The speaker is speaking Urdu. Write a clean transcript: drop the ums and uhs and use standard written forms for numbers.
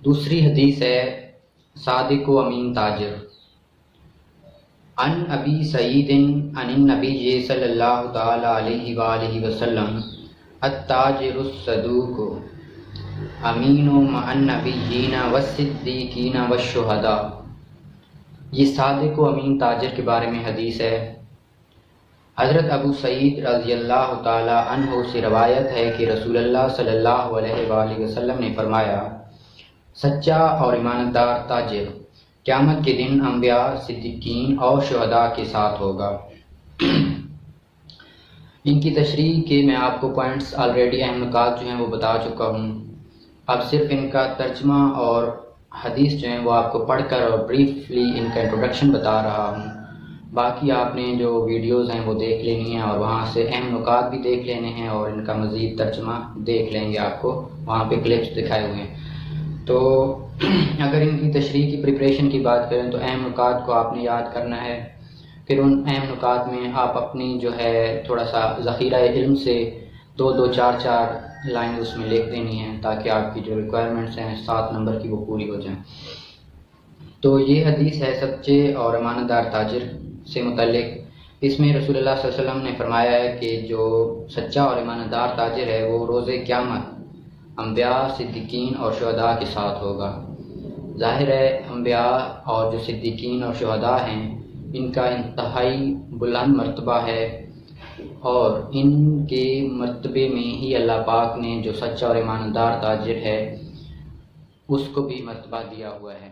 دوسری حدیث ہے صادق و امین تاجر۔ عن ابی سعید عن النبی صلی اللہ تعالی علیہ وآلہ وسلم التاجر الصدوق امین مع النبیین والصدیقین والشہداء۔ یہ صادق و امین تاجر کے بارے میں حدیث ہے۔ حضرت ابو سعید رضی اللہ تعالی عنہ سے روایت ہے کہ رسول اللہ صلی اللہ علیہ وآلہ وسلم نے فرمایا، سچا اور ایماندار تاجر قیامت کے دن انبیاء، صدیقین اور شہداء کے ساتھ ہوگا۔ ان کی تشریح کے میں آپ کو پوائنٹس آلریڈی اہم نکات جو ہیں وہ بتا چکا ہوں۔ اب صرف ان کا ترجمہ اور حدیث جو ہیں وہ آپ کو پڑھ کر اور بریفلی ان کا انٹروڈکشن بتا رہا ہوں۔ باقی آپ نے جو ویڈیوز ہیں وہ دیکھ لینی ہیں اور وہاں سے اہم نکات بھی دیکھ لینے ہیں اور ان کا مزید ترجمہ دیکھ لیں گے، آپ کو وہاں پہ کلپس دکھائے ہوئے ہیں۔ تو اگر ان کی تشریح کی پریپریشن کی بات کریں تو اہم نکات کو آپ نے یاد کرنا ہے، پھر ان اہم نکات میں آپ اپنی جو ہے تھوڑا سا ذخیرہ علم سے 2 4 لائن اس میں لکھ دینی ہیں تاکہ آپ کی جو ریکوائرمنٹس ہیں 7 نمبر کی وہ پوری ہو جائیں۔ تو یہ حدیث ہے سچے اور ایماندار تاجر سے متعلق۔ اس میں رسول اللہ صلی اللہ علیہ وسلم نے فرمایا ہے کہ جو سچا اور ایماندار تاجر ہے وہ روز قیامت انبیاء، صدیقین اور شہداء کے ساتھ ہوگا۔ ظاہر ہے انبیاء اور جو صدیقین اور شہداء ہیں ان کا انتہائی بلند مرتبہ ہے، اور ان کے مرتبے میں ہی اللہ پاک نے جو سچا اور ایماندار تاجر ہے اس کو بھی مرتبہ دیا ہوا ہے۔